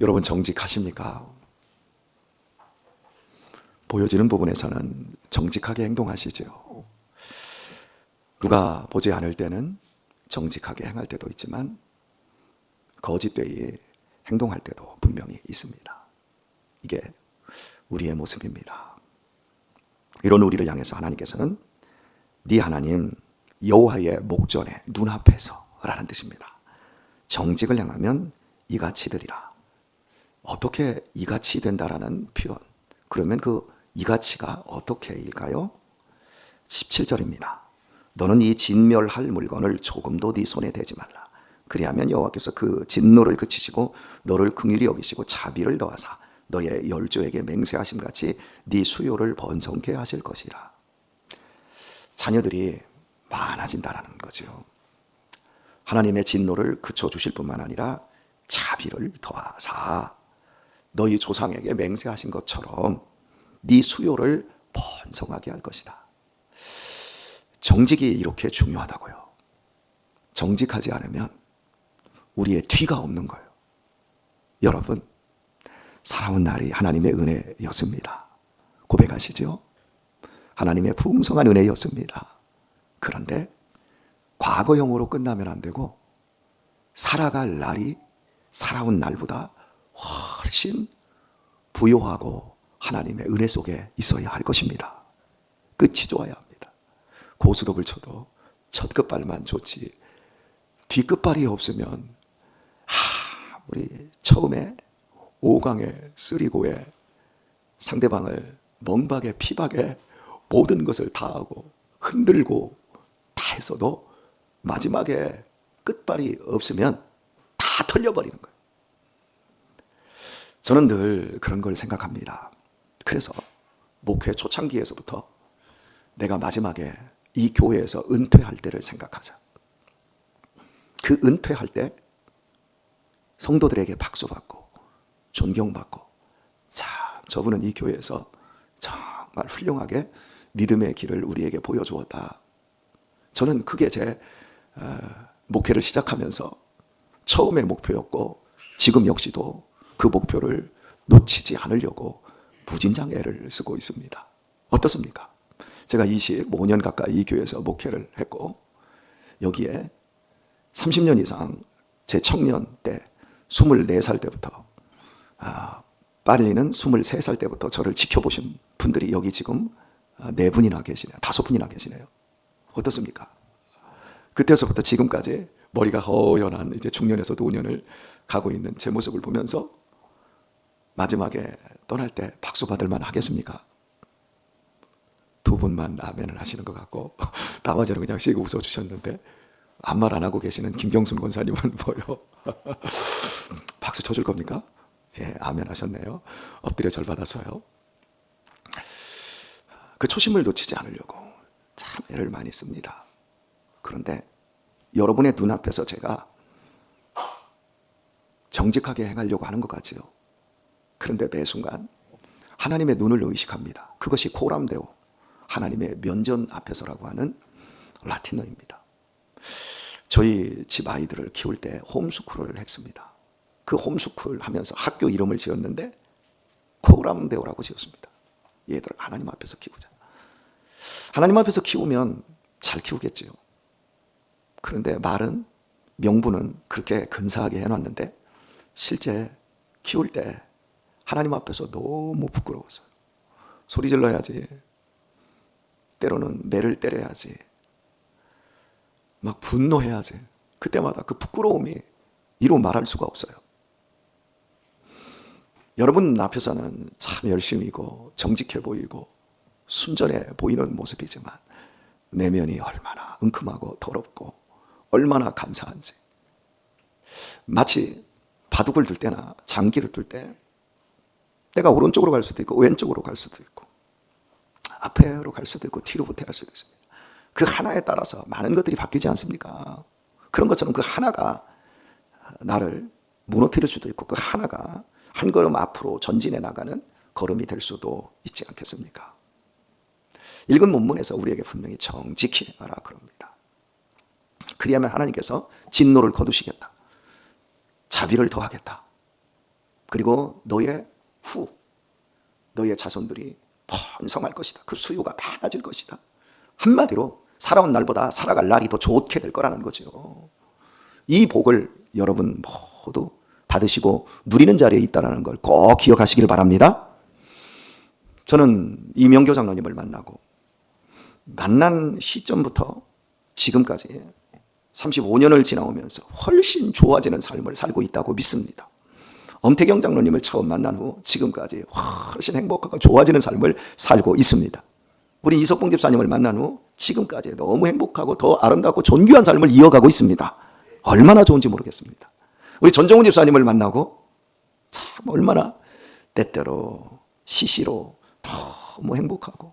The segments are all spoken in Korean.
여러분 정직하십니까? 보여지는 부분에서는 정직하게 행동하시죠. 누가 보지 않을 때는 정직하게 행할 때도 있지만 거짓되이 행동할 때도 분명히 있습니다. 이게 우리의 모습입니다. 이런 우리를 향해서 하나님께서는 네 하나님 여호와의 목전에 눈앞에서 라는 뜻입니다. 정직을 향하면 이같이 되리라. 어떻게 이같이 된다라는 표현, 그러면 그 이같이가 어떻게일까요? 17절입니다. 너는 이 진멸할 물건을 조금도 네 손에 대지 말라. 그리하면 여호와께서 그 진노를 그치시고 너를 긍휼히 여기시고 자비를 더하사 너의 열조에게 맹세하심 같이 네 수요를 번성케 하실 것이라. 자녀들이 많아진다라는 거죠. 하나님의 진노를 그쳐 주실 뿐만 아니라 자비를 더하사 너희 조상에게 맹세하신 것처럼 네 수요를 번성하게 할 것이다. 정직이 이렇게 중요하다고요. 정직하지 않으면 우리의 뒤가 없는 거예요. 여러분, 살아온 날이 하나님의 은혜였습니다. 고백하시죠? 하나님의 풍성한 은혜였습니다. 그런데 과거형으로 끝나면 안 되고 살아갈 날이 살아온 날보다 훨씬 부요하고 하나님의 은혜 속에 있어야 할 것입니다. 끝이 좋아야 합니다. 고스톱을 쳐도 첫 끝발만 좋지 뒤끝발이 없으면 우리 처음에 5강에 쓰리고에 상대방을 멍박에 피박에 모든 것을 다 하고 흔들고 다 했어도 마지막에 끝발이 없으면 다 털려버리는 거예요. 저는 늘 그런 걸 생각합니다. 그래서 목회 초창기에서부터 내가 마지막에 이 교회에서 은퇴할 때를 생각하자. 그 은퇴할 때 성도들에게 박수받고 존경받고, 자, 저분은 이 교회에서 정말 훌륭하게 믿음의 길을 우리에게 보여주었다. 저는 그게 제 목회를 시작하면서 처음의 목표였고 지금 역시도 그 목표를 놓치지 않으려고 무진장 애를 쓰고 있습니다. 어떻습니까? 제가 25년 가까이 이 교회에서 목회를 했고 여기에 30년 이상 제 청년 때 24살 때부터 빨리는 23살 때부터 저를 지켜보신 분들이 여기 지금 4분이나 계시네요. 5분이나 계시네요. 어떻습니까? 그때서부터 지금까지 머리가 허연한 이제 중년에서 노년을 가고 있는 제 모습을 보면서 마지막에 떠날 때 박수 받을 만 하겠습니까? 2분만 아멘을 하시는 것 같고 나머지는 그냥 씩 웃어주셨는데 아무 말 안 하고 계시는 김경순 권사님은 뭐요? 박수 쳐줄 겁니까? 예, 아멘 하셨네요. 엎드려 절 받았어요. 그 초심을 놓치지 않으려고 참 애를 많이 씁니다. 그런데 여러분의 눈앞에서 제가 정직하게 행하려고 하는 것 같지요. 그런데 매 순간 하나님의 눈을 의식합니다. 그것이 코람데오, 하나님의 면전 앞에서라고 하는 라틴어입니다. 저희 집 아이들을 키울 때 홈스쿨을 했습니다. 그 홈스쿨 하면서 학교 이름을 지었는데 코람데오라고 지었습니다. 얘들 하나님 앞에서 키우자. 하나님 앞에서 키우면 잘 키우겠지요. 그런데 말은, 명분은 그렇게 근사하게 해놨는데 실제 키울 때 하나님 앞에서 너무 부끄러웠어요. 소리 질러야지, 때로는 매를 때려야지, 막 분노해야지. 그때마다 그 부끄러움이 이루 말할 수가 없어요. 여러분 앞에서는 참 열심히고 정직해 보이고 순전해 보이는 모습이지만 내면이 얼마나 은큼하고 더럽고 얼마나 간사한지. 마치 바둑을 둘 때나 장기를 둘 때 때가 오른쪽으로 갈 수도 있고 왼쪽으로 갈 수도 있고 앞으로 갈 수도 있고 뒤로 후퇴할 수도 있습니다. 그 하나에 따라서 많은 것들이 바뀌지 않습니까? 그런 것처럼 그 하나가 나를 무너뜨릴 수도 있고 그 하나가 한 걸음 앞으로 전진해 나가는 걸음이 될 수도 있지 않겠습니까? 읽은 본문에서 우리에게 분명히 정직히 하라 그럽니다. 그리하면 하나님께서 진노를 거두시겠다. 자비를 더하겠다. 그리고 너의 너의 자손들이 번성할 것이다. 그 수요가 많아질 것이다. 한마디로 살아온 날보다 살아갈 날이 더 좋게 될 거라는 거죠. 이 복을 여러분 모두 받으시고 누리는 자리에 있다는 걸 꼭 기억하시길 바랍니다. 저는 이명교 장로님을 만난 시점부터 지금까지 35년을 지나오면서 훨씬 좋아지는 삶을 살고 있다고 믿습니다. 엄태경 장로님을 처음 만난 후 지금까지 훨씬 행복하고 좋아지는 삶을 살고 있습니다. 우리 이석봉 집사님을 만난 후 지금까지 너무 행복하고 더 아름답고 존귀한 삶을 이어가고 있습니다. 얼마나 좋은지 모르겠습니다. 우리 전정훈 집사님을 만나고 참 얼마나 때때로 시시로 너무 행복하고,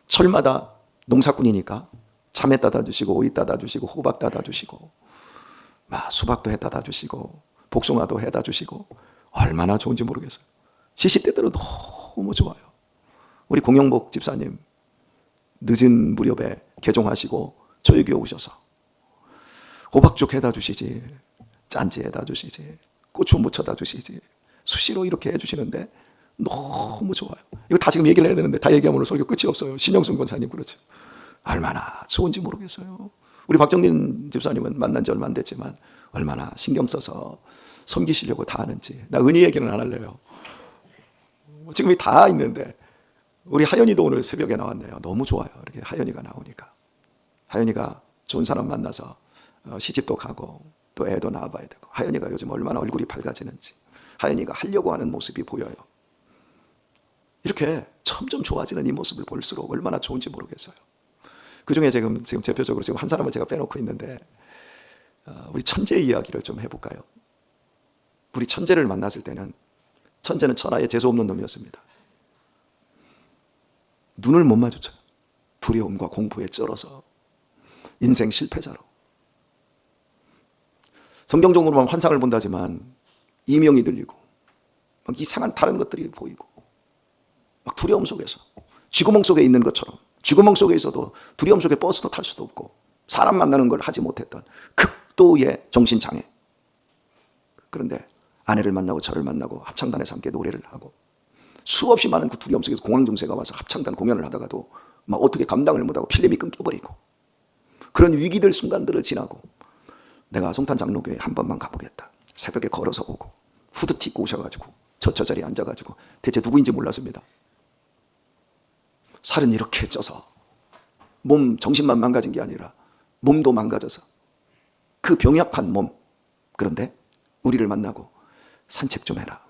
철마다 농사꾼이니까 참외 따다 주시고 오이 따다 주시고 호박 따다 주시고 수박도 해따다 주시고 복숭아도 해다 주시고 얼마나 좋은지 모르겠어요. 시시때때로 너무 좋아요. 우리 공영복 집사님 늦은 무렵에 개종하시고 저희 교회 오셔서 호박죽 해다 주시지, 짠지 해다 주시지, 고추 무쳐다 주시지, 수시로 이렇게 해주시는데 너무 좋아요. 이거 다 지금 얘기를 해야 되는데 다 얘기하면 설교 끝이 없어요. 신영순 권사님 그렇죠. 얼마나 좋은지 모르겠어요. 우리 박정민 집사님은 만난 지 얼마 안 됐지만 얼마나 신경 써서 섬기시려고 다 하는지. 나 은희 얘기는 안 할래요. 지금 다 있는데 우리 하연이도 오늘 새벽에 나왔네요. 너무 좋아요. 이렇게 하연이가 나오니까. 하연이가 좋은 사람 만나서 시집도 가고 또 애도 낳아봐야 되고, 하연이가 요즘 얼마나 얼굴이 밝아지는지, 하연이가 하려고 하는 모습이 보여요. 이렇게 점점 좋아지는 이 모습을 볼수록 얼마나 좋은지 모르겠어요. 그중에 지금 대표적으로 지금 한 사람을 제가 빼놓고 있는데, 우리 천재 이야기를 좀 해볼까요? 우리 천재를 만났을 때는 천재는 천하에 재수 없는 놈이었습니다. 눈을 못 마주쳐요. 두려움과 공포에 쩔어서 인생 실패자로. 성경적으로만 환상을 본다지만 이명이 들리고 막 이상한 다른 것들이 보이고 막 두려움 속에서 쥐구멍 속에 있는 것처럼, 쥐구멍 속에 있어도 두려움 속에 버스도 탈 수도 없고 사람 만나는 걸 하지 못했던 극도의 정신장애. 그런데 아내를 만나고 저를 만나고 합창단에서 함께 노래를 하고 수없이 많은 그 두려움 속에서 공황 증세가 와서 합창단 공연을 하다가도 막 어떻게 감당을 못하고 필름이 끊겨버리고, 그런 위기들 순간들을 지나고 내가 송탄 장로교회 한 번만 가보겠다. 새벽에 걸어서 오고 후드티 입고 오셔가지고 저 자리에 앉아가지고 대체 누구인지 몰랐습니다. 살은 이렇게 쪄서 정신만 망가진 게 아니라 몸도 망가져서 그 병약한 몸. 그런데 우리를 만나고 산책 좀 해라.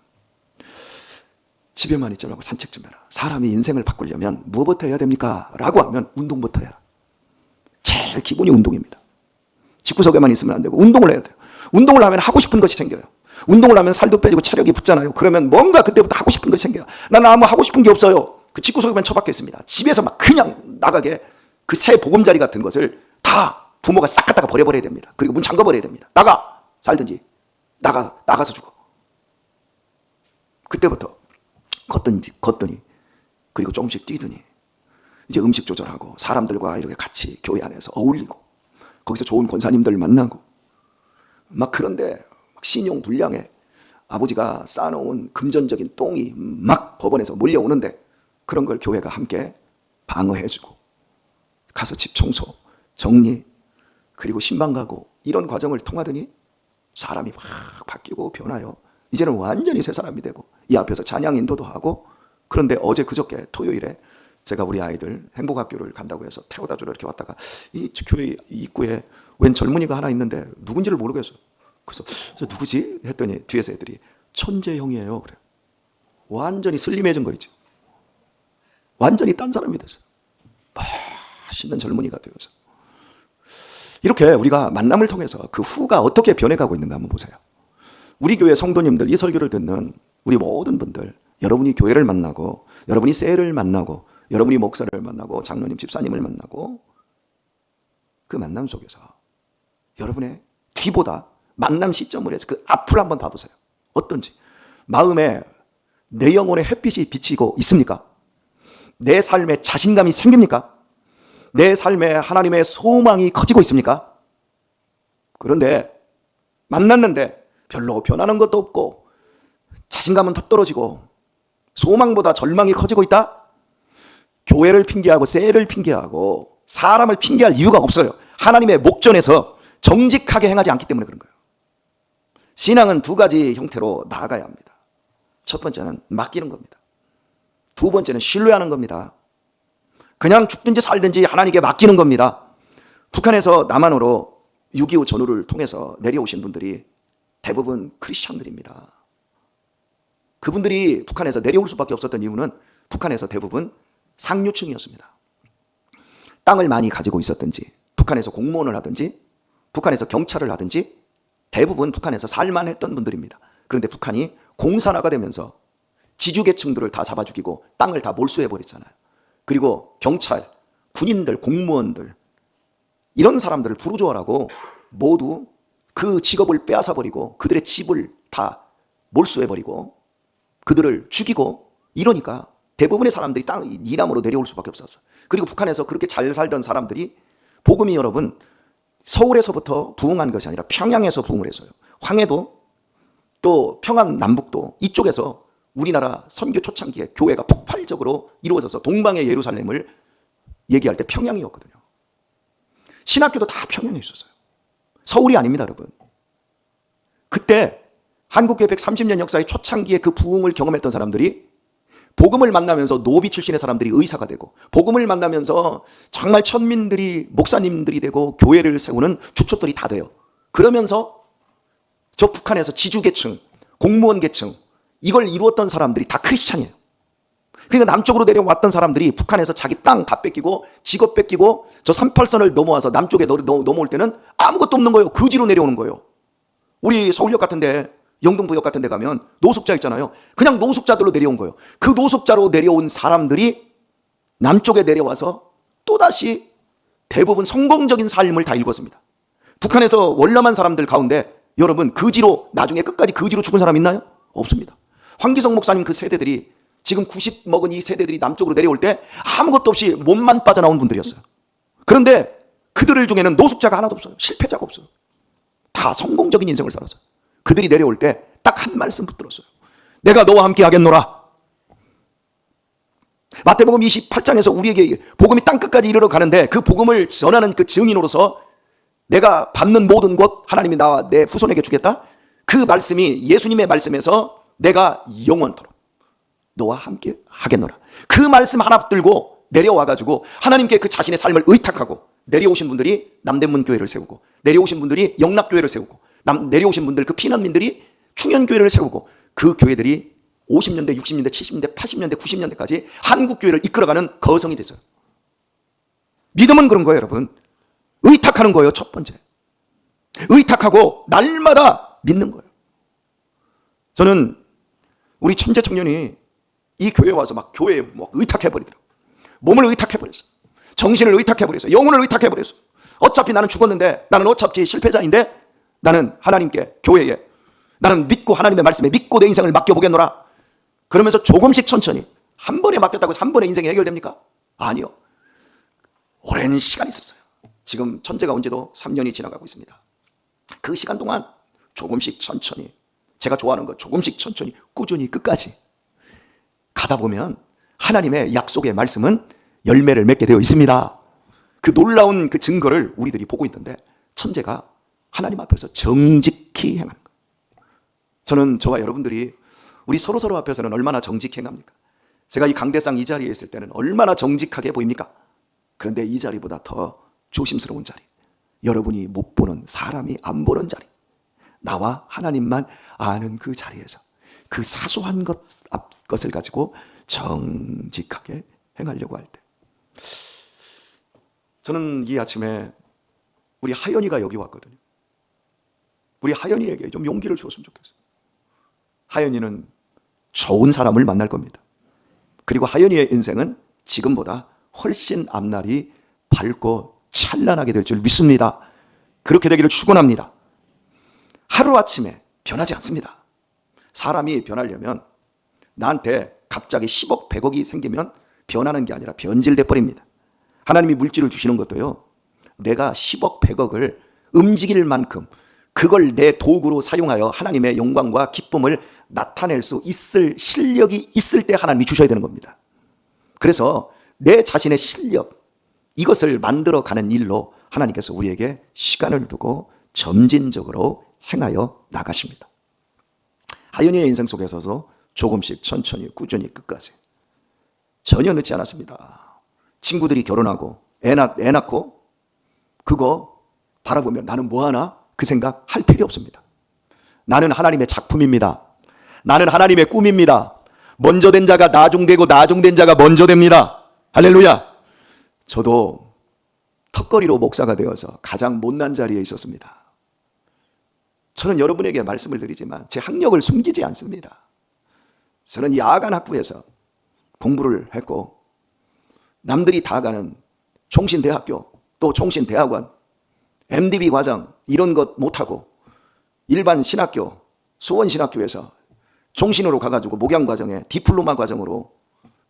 집에만 있지 말고 산책 좀 해라. 사람이 인생을 바꾸려면 무엇부터 해야 됩니까? 라고 하면 운동부터 해라. 제일 기본이 운동입니다. 집구석에만 있으면 안 되고 운동을 해야 돼요. 운동을 하면 하고 싶은 것이 생겨요. 운동을 하면 살도 빼지고 체력이 붙잖아요. 그러면 뭔가 그때부터 하고 싶은 것이 생겨요. 나는 아무 하고 싶은 게 없어요. 그 집구석에만 처박혀 있습니다. 집에서 막 그냥 나가게 그 새 보금자리 같은 것을 다 부모가 싹 갖다가 버려버려야 됩니다. 그리고 문 잠궈버려야 됩니다. 나가! 살든지 나가서 죽어. 그때부터 걷더니 그리고 조금씩 뛰더니 이제 음식 조절하고 사람들과 이렇게 같이 교회 안에서 어울리고 거기서 좋은 권사님들 만나고 막, 그런데 막 신용불량에 아버지가 쌓아놓은 금전적인 똥이 막 법원에서 몰려오는데 그런 걸 교회가 함께 방어해주고 가서 집 청소, 정리, 그리고 신방 가고 이런 과정을 통하더니 사람이 확 바뀌고 변하여 이제는 완전히 새 사람이 되고 이 앞에서 찬양 인도도 하고. 그런데 어제 그저께 토요일에 제가 우리 아이들 행복학교를 간다고 해서 태워다 주러 이렇게 왔다가 이 교회 입구에 웬 젊은이가 하나 있는데 누군지를 모르겠어요. 그래서 누구지? 했더니 뒤에서 애들이 천재형이에요. 그래요. 완전히 슬림해진 거 있죠. 완전히 딴 사람이 됐어요. 멋있는 젊은이가 되어서. 이렇게 우리가 만남을 통해서 그 후가 어떻게 변해가고 있는가 한번 보세요. 우리 교회 성도님들, 이 설교를 듣는 우리 모든 분들, 여러분이 교회를 만나고 여러분이 셀을 만나고 여러분이 목사를 만나고 장로님, 집사님을 만나고 그 만남 속에서 여러분의 뒤보다 만남 시점을 해서 그 앞을 한번 봐보세요. 어떤지. 마음에 내 영혼의 햇빛이 비치고 있습니까? 내 삶에 자신감이 생깁니까? 내 삶에 하나님의 소망이 커지고 있습니까? 그런데 만났는데 별로 변하는 것도 없고 자신감은 더 떨어지고 소망보다 절망이 커지고 있다? 교회를 핑계하고 셀을 핑계하고 사람을 핑계할 이유가 없어요. 하나님의 목전에서 정직하게 행하지 않기 때문에 그런 거예요. 신앙은 두 가지 형태로 나아가야 합니다. 첫 번째는 맡기는 겁니다. 두 번째는 신뢰하는 겁니다. 그냥 죽든지 살든지 하나님께 맡기는 겁니다. 북한에서 남한으로 6.25 전후를 통해서 내려오신 분들이 대부분 크리스천들입니다. 그분들이 북한에서 내려올 수밖에 없었던 이유는 북한에서 대부분 상류층이었습니다. 땅을 많이 가지고 있었든지, 북한에서 공무원을 하든지, 북한에서 경찰을 하든지 대부분 북한에서 살만했던 분들입니다. 그런데 북한이 공산화가 되면서 지주계층들을 다 잡아 죽이고 땅을 다 몰수해버렸잖아요. 그리고 경찰, 군인들, 공무원들 이런 사람들을 부르주아라고 모두 그 직업을 빼앗아버리고 그들의 집을 다 몰수해버리고 그들을 죽이고 이러니까 대부분의 사람들이 땅 이남으로 내려올 수밖에 없었어요. 그리고 북한에서 그렇게 잘 살던 사람들이 복음이 여러분 서울에서부터 부흥한 것이 아니라 평양에서 부흥을 했어요. 황해도 또 평안 남북도 이쪽에서 우리나라 선교 초창기에 교회가 폭발적으로 이루어져서 동방의 예루살렘을 얘기할 때 평양이었거든요. 신학교도 다 평양에 있었어요. 서울이 아닙니다, 여러분. 그때 한국교회 130년 역사의 초창기에 그 부흥을 경험했던 사람들이 복음을 만나면서 노비 출신의 사람들이 의사가 되고 복음을 만나면서 정말 천민들이 목사님들이 되고 교회를 세우는 주축들이 다 돼요. 그러면서 저 북한에서 지주계층, 공무원 계층 이걸 이루었던 사람들이 다 크리스찬이에요. 그러니까 남쪽으로 내려왔던 사람들이 북한에서 자기 땅 다 뺏기고 직업 뺏기고 저 38선을 넘어와서 남쪽에 넘어올 때는 아무것도 없는 거예요. 거지로 내려오는 거예요. 우리 서울역 같은데 영등포역 같은 데 가면 노숙자 있잖아요. 그냥 노숙자들로 내려온 거예요. 그 노숙자로 내려온 사람들이 남쪽에 내려와서 또다시 대부분 성공적인 삶을 다 읽었습니다. 북한에서 월남한 사람들 가운데 여러분 거지로 나중에 끝까지 거지로 죽은 사람 있나요? 없습니다. 황기성 목사님 그 세대들이 지금 90 먹은 이 세대들이 남쪽으로 내려올 때 아무것도 없이 몸만 빠져나온 분들이었어요. 그런데 그들 중에는 노숙자가 하나도 없어요. 실패자가 없어요. 다 성공적인 인생을 살았어요. 그들이 내려올 때 딱 한 말씀 붙들었어요. 내가 너와 함께 하겠노라. 마태복음 28장에서 우리에게 복음이 땅끝까지 이르러 가는데 그 복음을 전하는 그 증인으로서 내가 받는 모든 것 하나님이 나와 내 후손에게 주겠다. 그 말씀이 예수님의 말씀에서 내가 영원토록 너와 함께 하겠노라. 그 말씀 하나 붙들고 내려와가지고 하나님께 그 자신의 삶을 의탁하고 내려오신 분들이 남대문 교회를 세우고 내려오신 분들이 영락교회를 세우고 내려오신 분들 그 피난민들이 충현교회를 세우고 그 교회들이 50년대, 60년대, 70년대, 80년대, 90년대까지 한국교회를 이끌어가는 거성이 됐어요. 믿음은 그런 거예요, 여러분. 의탁하는 거예요, 첫 번째. 의탁하고 날마다 믿는 거예요. 저는 우리 천재 청년이 이 교회에 와서 막 교회에 막 의탁해버리더라고요. 몸을 의탁해버렸어요. 정신을 의탁해버렸어요. 영혼을 의탁해버렸어요. 어차피 나는 죽었는데 나는 어차피 실패자인데 나는 하나님께 교회에 나는 믿고 하나님의 말씀에 믿고 내 인생을 맡겨보겠노라. 그러면서 조금씩 천천히 한 번에 맡겼다고 해서 한 번에 인생이 해결됩니까? 아니요. 오랜 시간이 있었어요. 지금 천재가 온 지도 3년이 지나가고 있습니다. 그 시간 동안 조금씩 천천히 제가 좋아하는 거 조금씩 천천히 꾸준히 끝까지 가다 보면 하나님의 약속의 말씀은 열매를 맺게 되어 있습니다. 그 놀라운 그 증거를 우리들이 보고 있는데 천재가 하나님 앞에서 정직히 행하는 거예요. 저는 저와 여러분들이 우리 서로 앞에서는 얼마나 정직히 행합니까? 제가 이 강대상 이 자리에 있을 때는 얼마나 정직하게 보입니까? 그런데 이 자리보다 더 조심스러운 자리, 여러분이 못 보는 사람이 안 보는 자리, 나와 하나님만 아는 그 자리에서 그 사소한 것을 가지고 정직하게 행하려고 할 때, 저는 이 아침에 우리 하연이가 여기 왔거든요. 우리 하연이에게 좀 용기를 주었으면 좋겠어요. 하연이는 좋은 사람을 만날 겁니다. 그리고 하연이의 인생은 지금보다 훨씬 앞날이 밝고 찬란하게 될 줄 믿습니다. 그렇게 되기를 축원합니다. 하루아침에 변하지 않습니다. 사람이 변하려면 나한테 갑자기 10억, 100억이 생기면 변하는 게 아니라 변질돼 버립니다. 하나님이 물질을 주시는 것도요, 내가 10억, 100억을 움직일 만큼 그걸 내 도구로 사용하여 하나님의 영광과 기쁨을 나타낼 수 있을 실력이 있을 때 하나님이 주셔야 되는 겁니다. 그래서 내 자신의 실력, 이것을 만들어가는 일로 하나님께서 우리에게 시간을 두고 점진적으로 행하여 나가십니다. 하연이의 인생 속에서도 조금씩 천천히 꾸준히 끝까지 전혀 늦지 않았습니다. 친구들이 결혼하고 애 낳고 그거 바라보면 나는 뭐하나? 그 생각 할 필요 없습니다. 나는 하나님의 작품입니다. 나는 하나님의 꿈입니다. 먼저 된 자가 나중되고 나중된 자가 먼저 됩니다. 할렐루야. 저도 턱걸이로 목사가 되어서 가장 못난 자리에 있었습니다. 저는 여러분에게 말씀을 드리지만 제 학력을 숨기지 않습니다. 저는 야간 학부에서 공부를 했고 남들이 다 가는 총신대학교 또 총신대학원 MDB 과정 이런 것 못하고 일반 신학교 수원신학교에서 종신으로 가가지고 목양과정에 디플로마 과정으로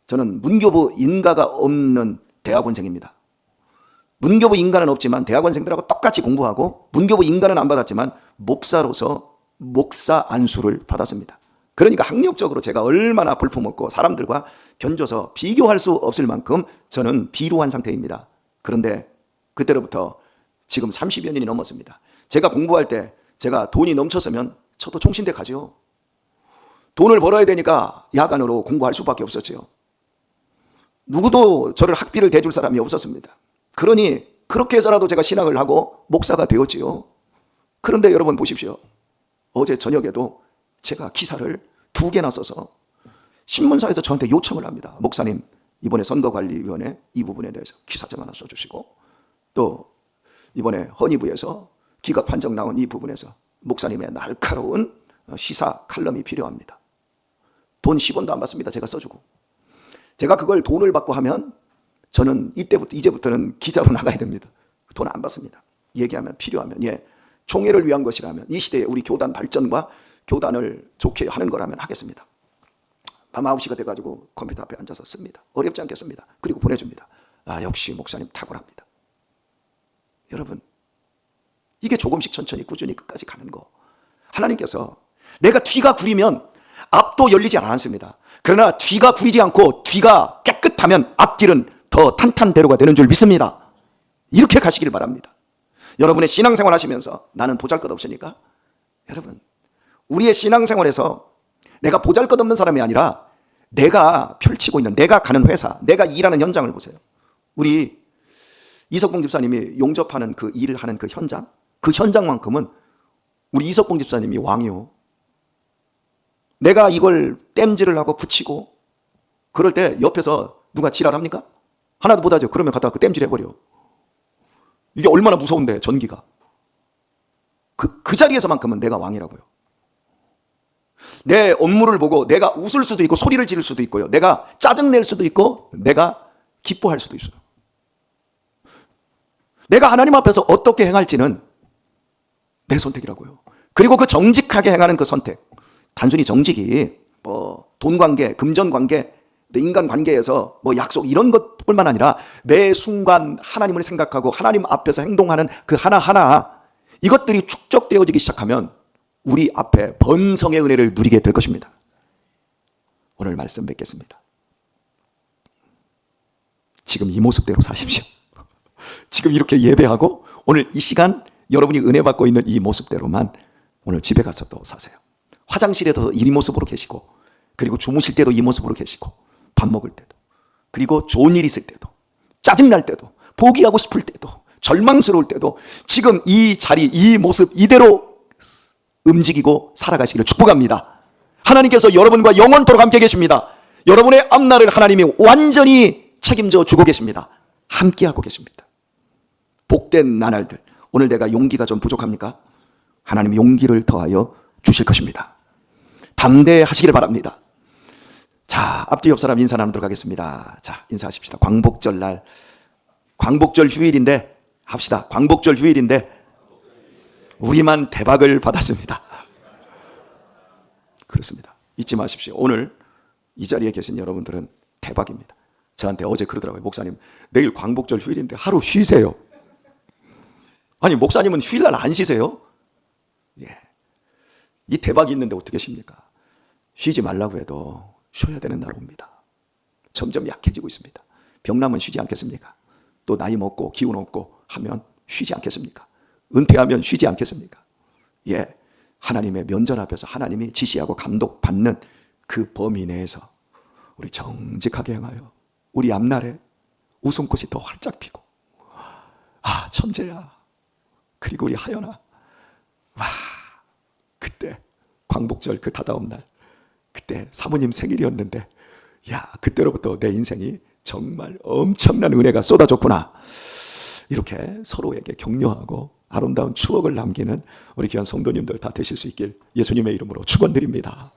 저는 문교부 인가가 없는 대학원생입니다. 문교부 인가는 없지만 대학원생들하고 똑같이 공부하고 문교부 인가는 안 받았지만 목사로서 목사 안수를 받았습니다. 그러니까 학력적으로 제가 얼마나 볼품없고 사람들과 견줘서 비교할 수 없을 만큼 저는 비루한 상태입니다. 그런데 그때로부터 지금 30여 년이 넘었습니다. 제가 공부할 때 제가 돈이 넘쳤으면 저도 총신대 가죠. 돈을 벌어야 되니까 야간으로 공부할 수밖에 없었죠. 누구도 저를 학비를 대줄 사람이 없었습니다. 그러니 그렇게 해서라도 제가 신학을 하고 목사가 되었지요. 그런데 여러분 보십시오. 어제 저녁에도 제가 기사를 2개나 써서 신문사에서 저한테 요청을 합니다. 목사님, 이번에 선거관리위원회 이 부분에 대해서 기사 좀 하나 써주시고 또 이번에 헌의부에서 기각 판정 나온 이 부분에서 목사님의 날카로운 시사 칼럼이 필요합니다. 돈 10원도 안 받습니다. 제가 써주고. 제가 그걸 돈을 받고 하면 저는 이제부터는 기자로 나가야 됩니다. 돈 안 받습니다. 얘기하면 필요하면 총회를 위한 것이라면 이 시대에 우리 교단 발전과 교단을 좋게 하는 거라면 하겠습니다. 밤 9시가 돼가지고 컴퓨터 앞에 앉아서 씁니다. 어렵지 않겠습니다. 그리고 보내줍니다. 역시 목사님 탁월합니다. 여러분, 이게 조금씩 천천히 꾸준히 끝까지 가는 거. 하나님께서 내가 뒤가 구리면 앞도 열리지 않습니다. 그러나 뒤가 구리지 않고 뒤가 깨끗하면 앞길은 더 탄탄대로가 되는 줄 믿습니다. 이렇게 가시길 바랍니다. 여러분의 신앙생활 하시면서 나는 보잘것없으니까 여러분, 우리의 신앙생활에서 내가 보잘것없는 사람이 아니라 내가 펼치고 있는 내가 가는 회사, 내가 일하는 현장을 보세요. 우리 이석봉 집사님이 용접하는 그 일을 하는 그 현장만큼은 우리 이석봉 집사님이 왕이요. 내가 이걸 땜질을 하고 붙이고 그럴 때 옆에서 누가 지랄합니까? 하나도 못하죠. 그러면 갖다가 그 땜질해버려. 이게 얼마나 무서운데 전기가. 그 자리에서만큼은 내가 왕이라고요. 내 업무를 보고 내가 웃을 수도 있고 소리를 지를 수도 있고요. 내가 짜증낼 수도 있고 내가 기뻐할 수도 있어요. 내가 하나님 앞에서 어떻게 행할지는 내 선택이라고요. 그리고 그 정직하게 행하는 그 선택. 단순히 정직이 돈 관계, 금전 관계, 인간 관계에서 약속 이런 것뿐만 아니라 매 순간 하나님을 생각하고 하나님 앞에서 행동하는 그 하나하나 이것들이 축적되어지기 시작하면 우리 앞에 번성의 은혜를 누리게 될 것입니다. 오늘 말씀 뵙겠습니다. 지금 이 모습대로 사십시오. 지금 이렇게 예배하고 오늘 이 시간 여러분이 은혜 받고 있는 이 모습대로만 오늘 집에 가서도 사세요. 화장실에도 이 모습으로 계시고 그리고 주무실 때도 이 모습으로 계시고 밥 먹을 때도 그리고 좋은 일 있을 때도 짜증날 때도 포기하고 싶을 때도 절망스러울 때도 지금 이 자리 이 모습 이대로 움직이고 살아가시기를 축복합니다. 하나님께서 여러분과 영원토록 함께 계십니다. 여러분의 앞날을 하나님이 완전히 책임져 주고 계십니다. 함께하고 계십니다. 복된 나날들. 오늘 내가 용기가 좀 부족합니까? 하나님이 용기를 더하여 주실 것입니다. 담대하시기를 바랍니다. 자, 앞뒤 옆 사람 인사 나누도록 하겠습니다. 자, 인사하십시다. 광복절 날, 광복절 휴일인데 합시다. 광복절 휴일인데 우리만 대박을 받았습니다. 그렇습니다. 잊지 마십시오. 오늘 이 자리에 계신 여러분들은 대박입니다. 저한테 어제 그러더라고요. 목사님, 내일 광복절 휴일인데 하루 쉬세요. 아니, 목사님은 휴일날 안 쉬세요? 이 대박이 있는데 어떻게 쉽니까? 쉬지 말라고 해도 쉬어야 되는 날 옵니다. 점점 약해지고 있습니다. 병나면 쉬지 않겠습니까? 또 나이 먹고 기운 없고 하면 쉬지 않겠습니까? 은퇴하면 쉬지 않겠습니까? 예, 하나님의 면전 앞에서 하나님이 지시하고 감독받는 그 범위 내에서 우리 정직하게 행하여 우리 앞날에 웃음꽃이 더 활짝 피고, 아 천재야, 그리고 우리 하연아, 와 그때 광복절 그 다다음 날, 그때 사모님 생일이었는데, 야 그때로부터 내 인생이 정말 엄청난 은혜가 쏟아졌구나, 이렇게 서로에게 격려하고 아름다운 추억을 남기는 우리 귀한 성도님들 다 되실 수 있길 예수님의 이름으로 축원드립니다.